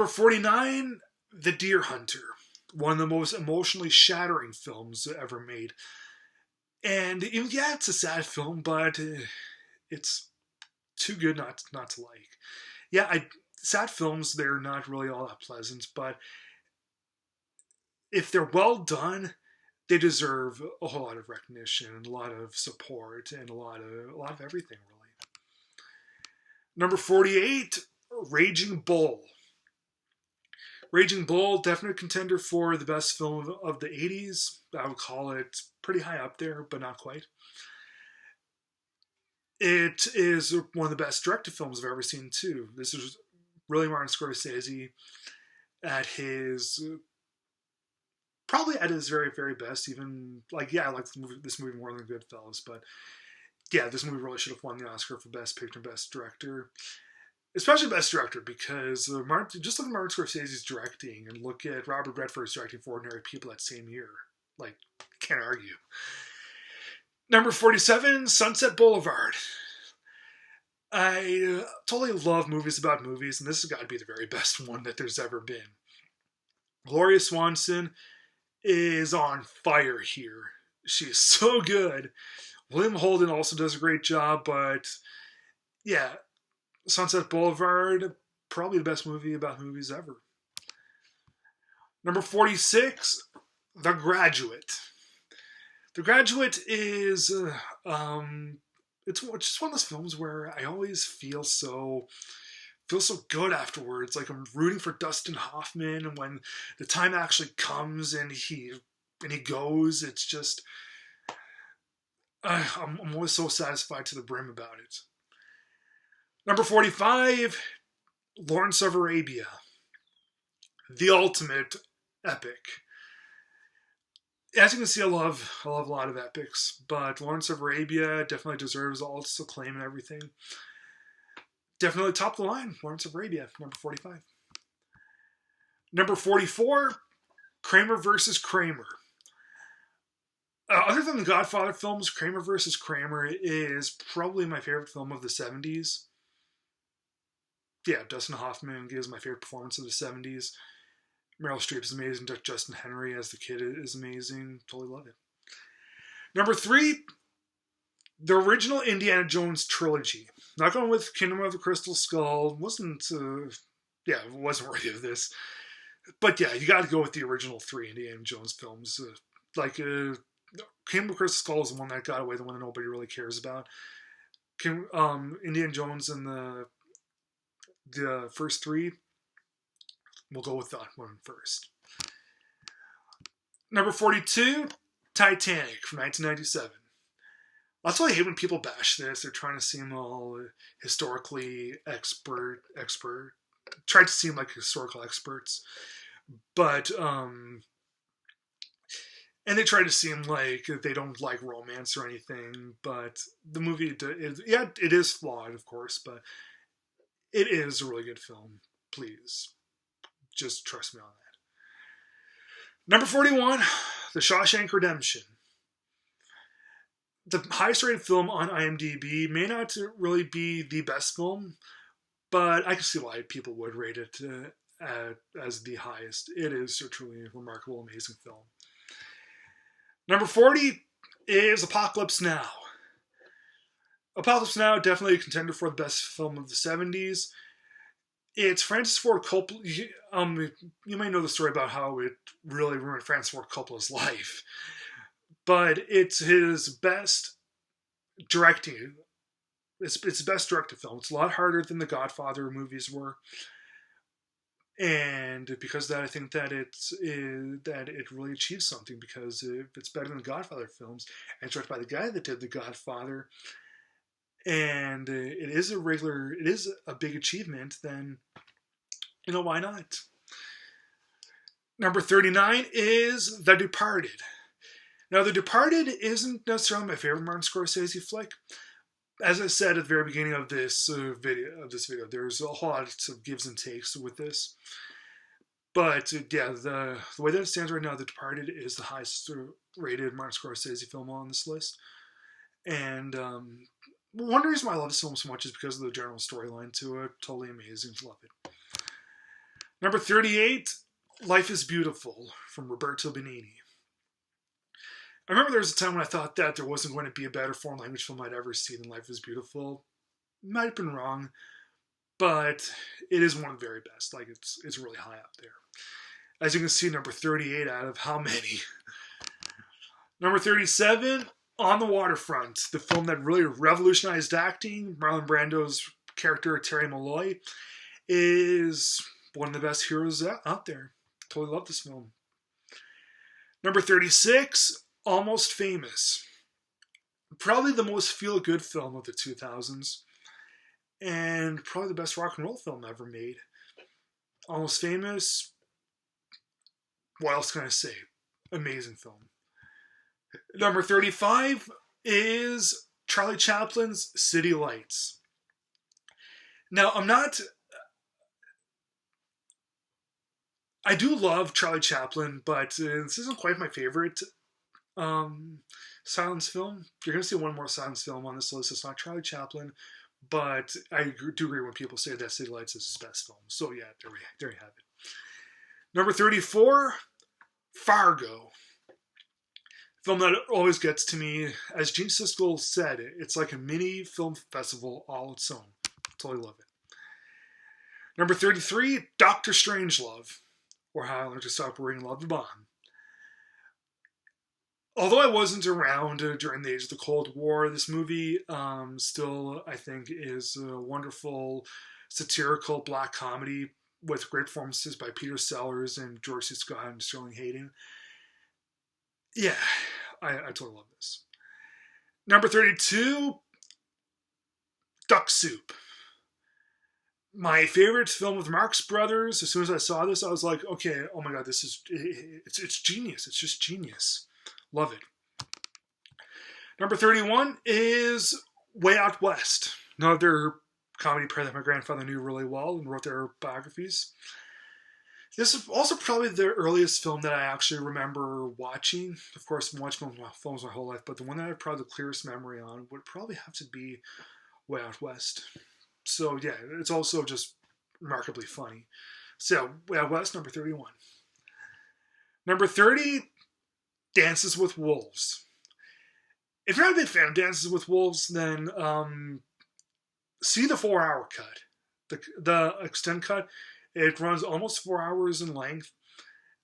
Number 49, The Deer Hunter. One of the most emotionally shattering films ever made. And yeah, it's a sad film, but it's too good not to like. Yeah, sad films, they're not really all that pleasant, but if they're well done, they deserve a whole lot of recognition and a lot of support and a lot of everything really. Number 48, Raging Bull. Raging Bull, definite contender for the best film of the 80s. I would call it pretty high up there, but not quite. It is one of the best directed films I've ever seen, too. This is really Martin Scorsese at his, probably at his very, very best. Even, like, yeah, I like this movie more than Goodfellas, but yeah, this movie really should have won the Oscar for Best Picture and Best Director. Especially Best Director, because just look at Martin Scorsese's directing and look at Robert Redford's directing for Ordinary People that same year. Like, can't argue. Number 47, Sunset Boulevard. I totally love movies about movies, and this has got to be the very best one that there's ever been. Gloria Swanson is on fire here. She is so good. William Holden also does a great job, but yeah, Sunset Boulevard, probably the best movie about movies ever. Number 46, The Graduate. The Graduate is, it's just one of those films where I always feel so good afterwards. Like I'm rooting for Dustin Hoffman, and when the time actually comes and he goes, it's just, I'm always so satisfied to the brim about it. Number 45, Lawrence of Arabia. The ultimate epic. As you can see, I love a lot of epics, but Lawrence of Arabia definitely deserves all its acclaim and everything. Definitely top of the line, Lawrence of Arabia, number 45. Number 44, Kramer versus Kramer. Other than the Godfather films, Kramer versus Kramer is probably my favorite film of the 70s. Yeah, Dustin Hoffman gives my favorite performance of the 70s. Meryl Streep is amazing. Justin Henry as the kid is amazing. Totally love it. Number 3, the original Indiana Jones trilogy. Not going with Kingdom of the Crystal Skull. Wasn't worthy of this. But yeah, you got to go with the original 3 Indiana Jones films. Kingdom of the Crystal Skull is the one that got away, the one that nobody really cares about. Indiana Jones and the first 3, we'll go with that one first. Number 42, Titanic from 1997. That's why I hate when people bash this. They're trying to seem all historically expert, try to seem like historical experts. But, and they try to seem like they don't like romance or anything. But the movie, it is flawed, of course, but it is a really good film. Please, just trust me on that. Number 41, The Shawshank Redemption. The highest rated film on IMDb may not really be the best film, but I can see why people would rate it as the highest. It is a truly remarkable, amazing film. Number 40 is Apocalypse Now. Apocalypse Now, definitely a contender for the best film of the 70s. It's Francis Ford Coppola. You may know the story about how it really ruined Francis Ford Coppola's life. But it's his best directing. It's his best directed film. It's a lot harder than the Godfather movies were. And because of that, I think that it really achieves something, because if it's better than the Godfather films, and it's directed by the guy that did the Godfather, and it is a big achievement, then, why not? Number 39 is The Departed. Now, The Departed isn't necessarily my favorite Martin Scorsese flick. As I said at the very beginning of this video, there's a whole lot of gives and takes with this. But yeah, the way that it stands right now, The Departed is the highest rated Martin Scorsese film on this list. And one reason why I love this film so much is because of the general storyline to it. Totally amazing. Love it. Number 38, Life is Beautiful from Roberto Benigni. I remember there was a time when I thought that there wasn't going to be a better foreign language film I'd ever seen than Life is Beautiful. Might have been wrong, but it is one of the very best. Like, it's really high up there. As you can see, number 38 out of how many? Number 37, On the Waterfront, the film that really revolutionized acting. Marlon Brando's character, Terry Malloy, is one of the best heroes out there. Totally love this film. Number 36, Almost Famous. Probably the most feel-good film of the 2000s. And probably the best rock and roll film ever made. Almost Famous. What else can I say? Amazing film. Number 35 is Charlie Chaplin's City Lights. Now, I do love Charlie Chaplin, but this isn't quite my favorite silence film. You're going to see one more silence film on this list. It's not Charlie Chaplin, but I do agree when people say that City Lights is his best film. So yeah, there you have it. Number 34, Fargo. Film that always gets to me. As Gene Siskel said, it's like a mini film festival all its own. Totally love it. Number 33, Dr. Strangelove, or How I Learned to Stop Worrying and Love the Bomb. Although I wasn't around during the age of the Cold War, this movie still, I think, is a wonderful satirical black comedy with great performances by Peter Sellers and George C. Scott and Sterling Hayden. Yeah, I totally love this. Number 32, Duck Soup. My favorite film with Marx Brothers. As soon as I saw this, I was like, okay, oh my god, it's genius. It's just genius. Love it. Number 31 is Way Out West. Another comedy pair that my grandfather knew really well and wrote their biographies. This is also probably the earliest film that I actually remember watching. Of course, I've watched films my whole life, but the one that I have probably the clearest memory on would probably have to be Way Out West. So yeah, it's also just remarkably funny. So Way Out West, number 31. Number 30, Dances with Wolves. If you're not a big fan of Dances with Wolves, then see the 4-hour cut. The extended cut. It runs almost 4 hours in length.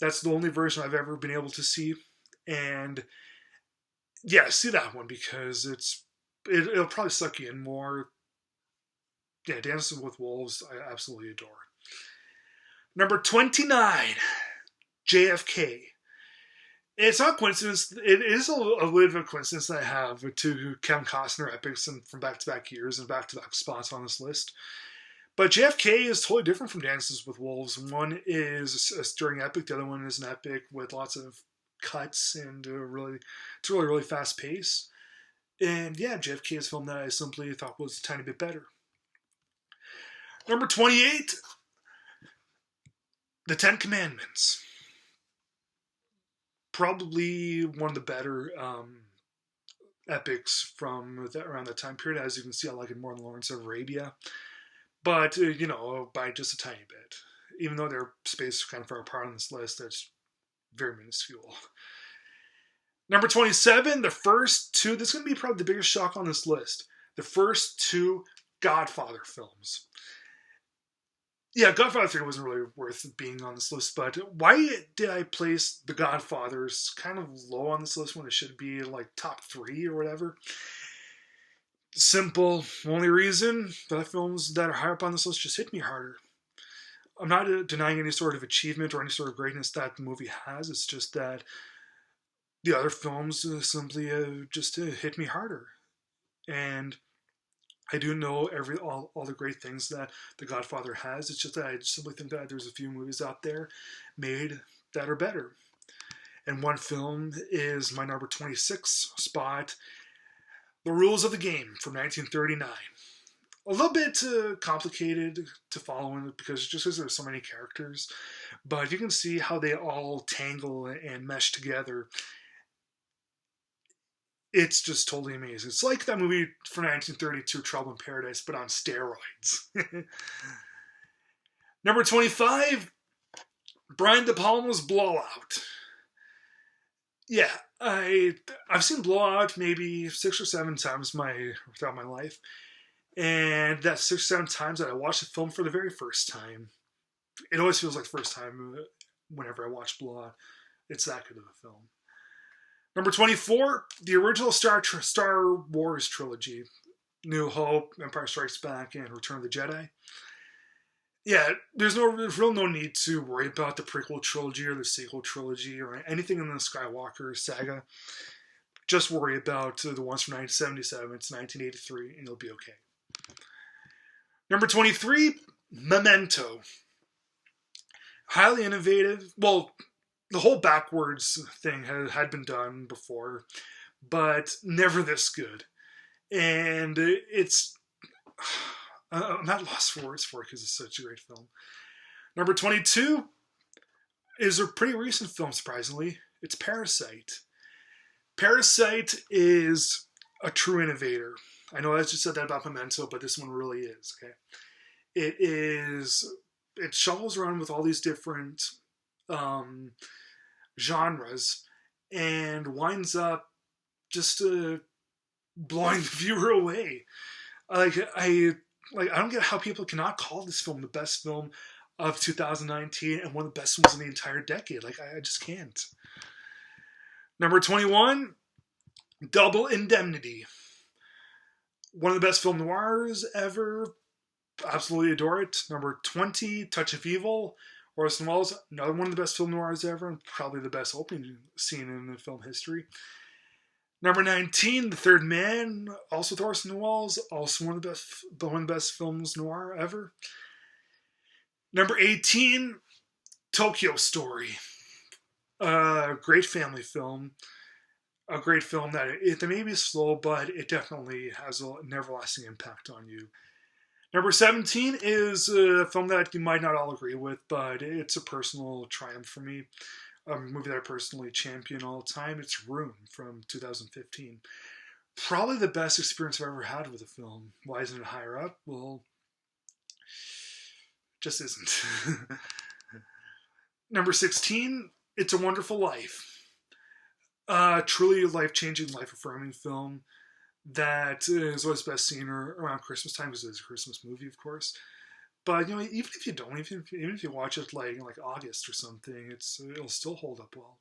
That's the only version I've ever been able to see. And yeah, see that one because it'll probably suck you in more. Yeah, Dances with Wolves, I absolutely adore. Number 29, JFK. It's not a coincidence. It is a little bit of a coincidence that I have two Kevin Costner epics from back-to-back years and back-to-back spots on this list. But JFK is totally different from Dances with Wolves. One is a stirring epic. The other one is an epic with lots of cuts and it's a really fast pace. And yeah, JFK is a film that I simply thought was a tiny bit better. Number 28, The Ten Commandments. Probably one of the better epics from around that time period. As you can see, I like it more than Lawrence of Arabia. But, by just a tiny bit. Even though they're spaced kind of far apart on this list, that's very minuscule. Number 27, the first two, this is going to be probably the biggest shock on this list. The first two Godfather films. Yeah, Godfather 3 wasn't really worth being on this list, but why did I place The Godfathers kind of low on this list when it should be like top 3 or whatever? Simple. Only reason that films that are higher up on this list just hit me harder. I'm not denying any sort of achievement or any sort of greatness that the movie has. It's just that the other films simply just hit me harder. And I do know all the great things that The Godfather has. It's just that I simply think that there's a few movies out there made that are better. And one film is my number 26 spot, The Rules of the Game from 1939. A little bit complicated to follow in because there's so many characters, but you can see how they all tangle and mesh together. It's just totally amazing. It's like that movie from 1932, Trouble in Paradise, but on steroids. Number 25, Brian De Palma's Blowout. Yeah, I've seen Blowout maybe 6 or 7 times throughout my life, and that's 6 or 7 times that I watched the film for the very first time. It always feels like the first time whenever I watch Blowout. It's that good of a film. Number 24, the original Star Wars trilogy, New Hope, Empire Strikes Back, and Return of the Jedi. Yeah, there's real no need to worry about the prequel trilogy or the sequel trilogy or anything in the Skywalker saga. Just worry about the ones from 1977 to 1983, and you'll be okay. Number 23, Memento. Highly innovative. Well, the whole backwards thing had been done before, but never this good. And it's... I'm at loss for words for it because it's such a great film. Number 22 is a pretty recent film, surprisingly. It's Parasite. Parasite is a true innovator. I know I just said that about Memento, but this one really is. Okay, it shuffles around with all these different genres and winds up just blowing the viewer away. I don't get how people cannot call this film the best film of 2019 and one of the best films in the entire decade. I just can't. Number 21, Double Indemnity. One of the best film noirs ever. Absolutely adore it. Number 20, Touch of Evil. Orson Welles, another one of the best film noirs ever, and probably the best opening scene in the film history. Number 19, The Third Man, also with Orson Welles, also one of the best films noir ever. Number 18, Tokyo Story. A great family film. A great film that it may be slow, but it definitely has an everlasting impact on you. Number 17 is a film that you might not all agree with, but it's a personal triumph for me. A movie that I personally champion all the time. It's Room from 2015. Probably the best experience I've ever had with a film. Why isn't it higher up? Well, just isn't. Number 16, It's a Wonderful Life. Truly life-changing, life-affirming film that is always best seen around Christmas time because it's a Christmas movie, of course. But even if you don't, even if you watch it like August or something, it'll still hold up well.